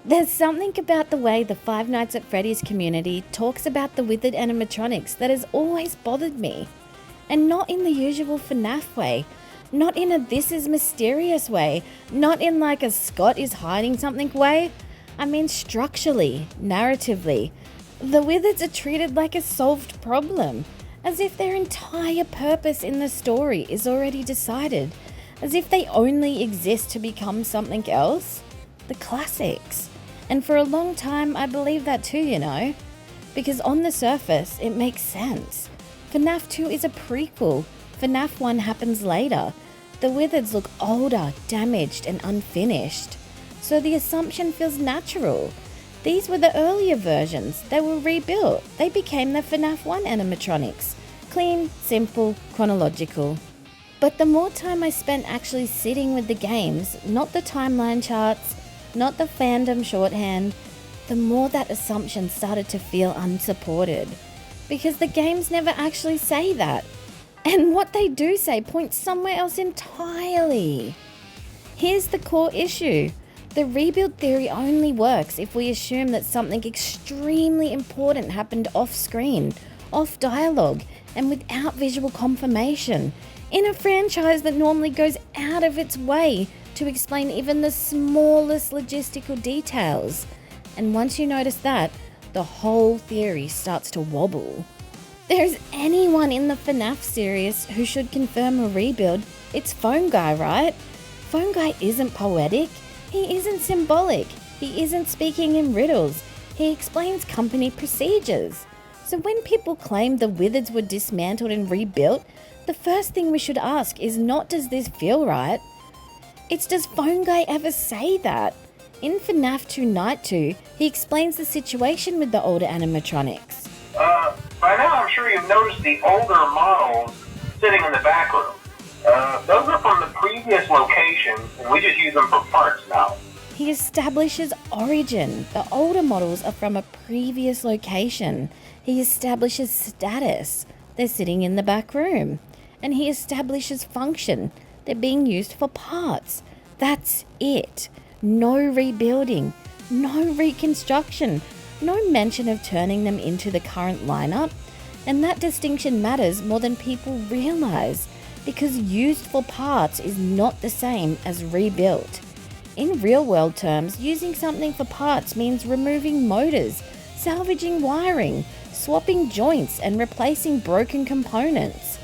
There's something about the way the Five Nights at Freddy's community talks about the withered animatronics that has always bothered me. And not in the usual FNAF way, not in a this is mysterious way, not in like a Scott is hiding something way. I mean structurally, narratively. The withers are treated like a solved problem, as if their entire purpose in the story is already decided, as if they only exist to become something else. The classics. And for a long time I believed that too, you know. Because on the surface it makes sense. FNAF 2 is a prequel. FNAF 1 happens later. The withers look older, damaged and unfinished. So the assumption feels natural. These were the earlier versions. They were rebuilt. They became the FNAF 1 animatronics. Clean, simple, chronological. But the more time I spent actually sitting with the games, not the timeline charts, not the fandom shorthand, the more that assumption started to feel unsupported. Because the games never actually say that. And what they do say points somewhere else entirely. Here's the core issue. The rebuild theory only works if we assume that something extremely important happened off-screen, off dialogue, and without visual confirmation, in a franchise that normally goes out of its way to explain even the smallest logistical details. And once you notice that, the whole theory starts to wobble. There's anyone in the FNAF series who should confirm a rebuild, it's Phone Guy, right? Phone Guy isn't poetic, he isn't symbolic, he isn't speaking in riddles, he explains company procedures. So when people claim the withers were dismantled and rebuilt, the first thing we should ask is not does this feel right? It's does Phone Guy ever say that? In FNAF 2 Night 2, he explains the situation with the older animatronics. By now I'm sure you've noticed the older models sitting in the back room. Those are from the previous location, and we just use them for parts now. He establishes origin. The older models are from a previous location. He establishes status. They're sitting in the back room. And he establishes function. They're being used for parts. That's it. No rebuilding. No reconstruction. No mention of turning them into the current lineup. And that distinction matters more than people realize, because used for parts is not the same as rebuilt. In real world terms, using something for parts means removing motors, salvaging wiring, swapping joints and replacing broken components.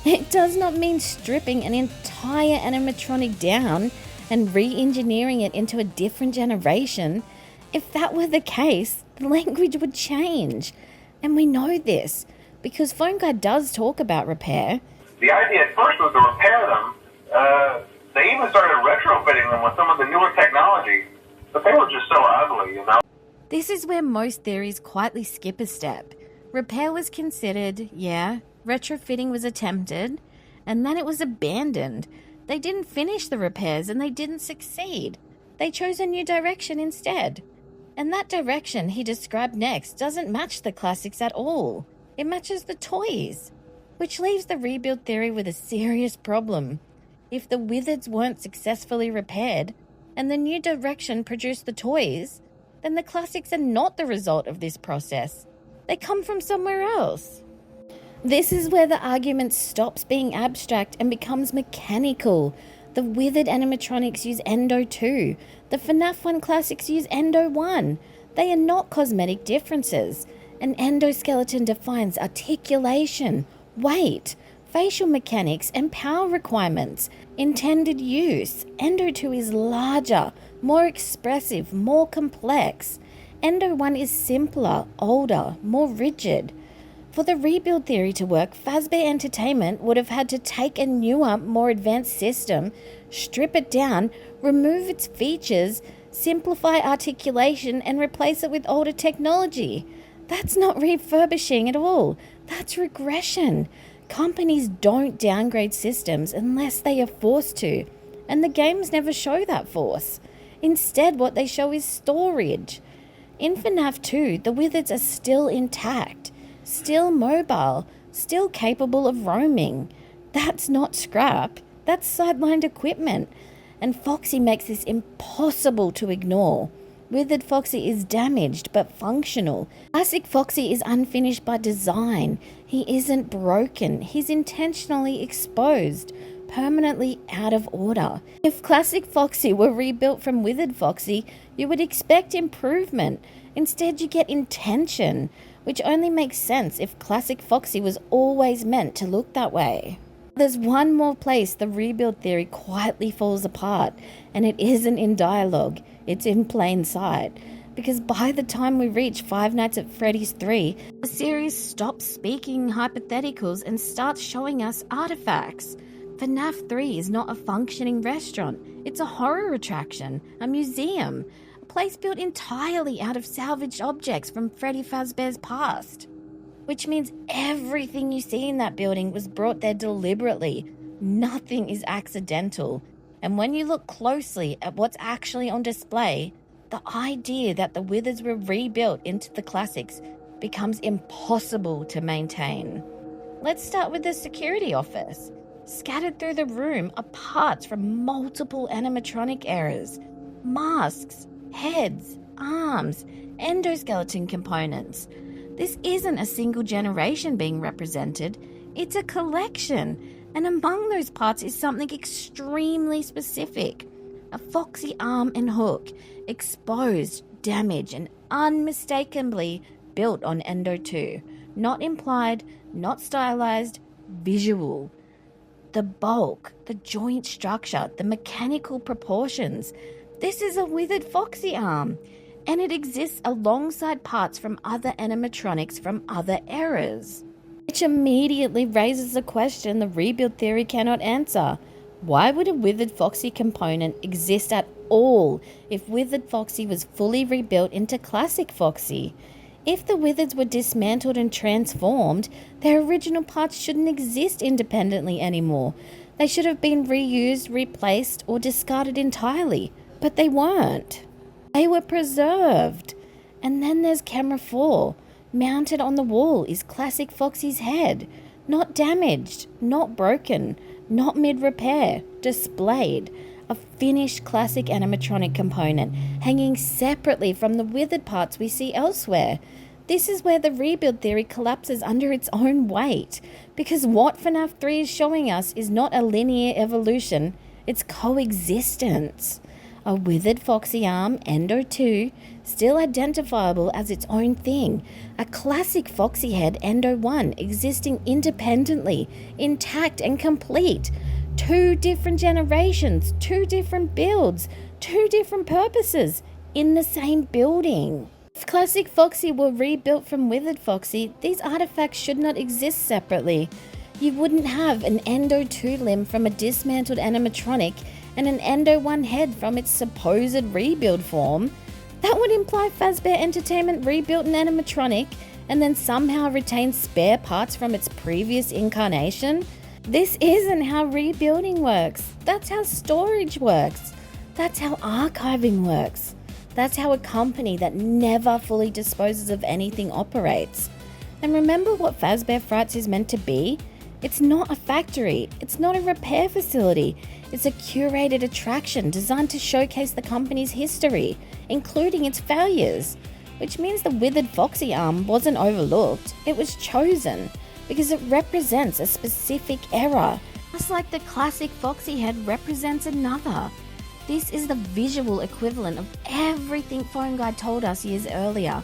It does not mean stripping an entire animatronic down and re-engineering it into a different generation. If that were the case, the language would change. And we know this, because Phone Guy does talk about repair. The idea at first was to repair them. They even started retrofitting them with some of the newer technology, but they were just so ugly, you know? This is where most theories quietly skip a step. Repair was considered, yeah, retrofitting was attempted, and then it was abandoned. They didn't finish the repairs and they didn't succeed. They chose a new direction instead. And that direction he described next doesn't match the classics at all. It matches the toys. Which leaves the rebuild theory with a serious problem. If the withers weren't successfully repaired, and the new direction produced the toys, then the classics are not the result of this process. They come from somewhere else. This is where the argument stops being abstract and becomes mechanical. The withered animatronics use Endo 2. The FNAF 1 classics use Endo 1. They are not cosmetic differences. An endoskeleton defines articulation, weight, facial mechanics and power requirements, intended use. Endo 2 is larger, more expressive, more complex. Endo 1 is simpler, older, more rigid. For the rebuild theory to work, Fazbear Entertainment would have had to take a newer, more advanced system, strip it down, remove its features, simplify articulation and replace it with older technology. That's not refurbishing at all. That's regression. Companies don't downgrade systems unless they are forced to, and the games never show that force. Instead, what they show is storage. In FNAF 2, the withers are still intact, still mobile, still capable of roaming. That's not scrap, that's sidelined equipment. And Foxy makes this impossible to ignore. Withered Foxy is damaged but functional. Classic Foxy is unfinished by design. He isn't broken. He's intentionally exposed, permanently out of order. If Classic Foxy were rebuilt from Withered Foxy, you would expect improvement. Instead, you get intention, which only makes sense if Classic Foxy was always meant to look that way. There's one more place the rebuild theory quietly falls apart, and it isn't in dialogue, it's in plain sight. Because by the time we reach Five Nights at Freddy's 3, the series stops speaking hypotheticals and starts showing us artifacts. FNAF 3 is not a functioning restaurant, it's a horror attraction, a museum, a place built entirely out of salvaged objects from Freddy Fazbear's past. Which means everything you see in that building was brought there deliberately. Nothing is accidental. And when you look closely at what's actually on display, the idea that the Withers were rebuilt into the classics becomes impossible to maintain. Let's start with the security office. Scattered through the room are parts from multiple animatronic eras. Masks, heads, arms, endoskeleton components. This isn't a single generation being represented, it's a collection, and among those parts is something extremely specific. A foxy arm and hook, exposed, damaged, and unmistakably built on Endo 2. Not implied, not stylized, visual. The bulk, the joint structure, the mechanical proportions. This is a Withered Foxy arm. And it exists alongside parts from other animatronics from other eras. Which immediately raises a question the rebuild theory cannot answer. Why would a Withered Foxy component exist at all if Withered Foxy was fully rebuilt into Classic Foxy? If the Withers were dismantled and transformed, their original parts shouldn't exist independently anymore. They should have been reused, replaced, or discarded entirely. But they weren't. They were preserved. And then there's camera 4. Mounted on the wall is Classic Foxy's head. Not damaged, not broken, not mid-repair, displayed. A finished classic animatronic component, hanging separately from the withered parts we see elsewhere. This is where the rebuild theory collapses under its own weight. Because what FNAF 3 is showing us is not a linear evolution, it's coexistence. A Withered Foxy arm, Endo 2, still identifiable as its own thing. A classic Foxy head, Endo 1, existing independently, intact and complete. 2 different generations, 2 different builds, 2 different purposes, in the same building. If Classic Foxy were rebuilt from Withered Foxy, these artifacts should not exist separately. You wouldn't have an Endo 2 limb from a dismantled animatronic and an Endo 1 head from its supposed rebuild form. That would imply Fazbear Entertainment rebuilt an animatronic and then somehow retained spare parts from its previous incarnation. This isn't how rebuilding works. That's how storage works. That's how archiving works. That's how a company that never fully disposes of anything operates. And remember what Fazbear Frights is meant to be? It's not a factory. It's not a repair facility. It's a curated attraction designed to showcase the company's history, including its failures. Which means the Withered Foxy arm wasn't overlooked. It was chosen because it represents a specific era, just like the classic Foxy head represents another. This is the visual equivalent of everything Phone Guy told us years earlier.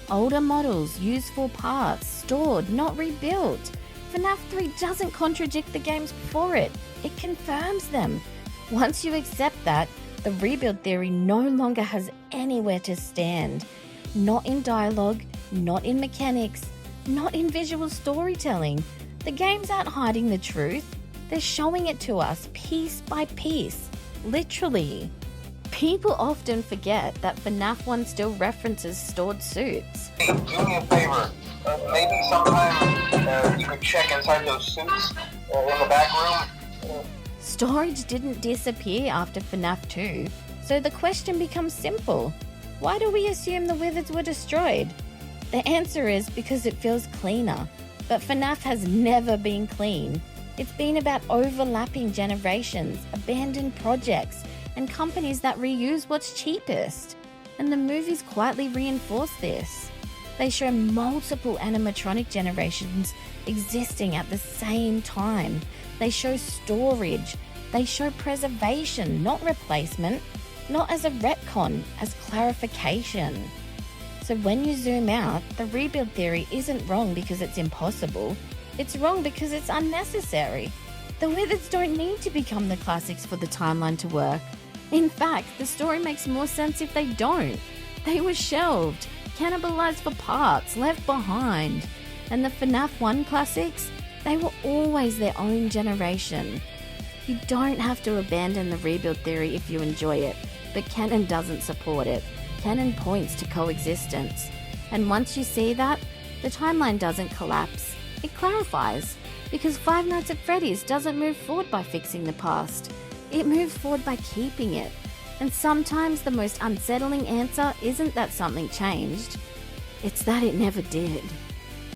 Older models, useful parts, stored, not rebuilt. FNAF 3 doesn't contradict the games before it. It confirms them. Once you accept that, the rebuild theory no longer has anywhere to stand. Not in dialogue, not in mechanics, not in visual storytelling. The games aren't hiding the truth. They're showing it to us piece by piece. Literally. People often forget that FNAF 1 still references stored suits. Hey, do me a favor. Maybe sometime you could check inside those suits in the back room. Storage didn't disappear after FNAF 2, so the question becomes simple. Why do we assume the Withers were destroyed? The answer is because it feels cleaner. But FNAF has never been clean. It's been about overlapping generations, abandoned projects, and companies that reuse what's cheapest. and the movies quietly reinforce this. They show multiple animatronic generations existing at the same time. They show storage. They show preservation, not replacement, not as a retcon, as clarification. So when you zoom out, the rebuild theory isn't wrong because it's impossible. It's wrong because it's unnecessary. The Withers don't need to become the classics for the timeline to work. In fact, the story makes more sense if they don't. They were shelved, cannibalized for parts, left behind. And the FNAF 1 classics, they were always their own generation. You don't have to abandon the rebuild theory if you enjoy it, but Canon doesn't support it. Canon points to coexistence. And once you see that, the timeline doesn't collapse. It clarifies. Because Five Nights at Freddy's doesn't move forward by fixing the past. It moves forward by keeping it. And sometimes the most unsettling answer isn't that something changed. It's that it never did.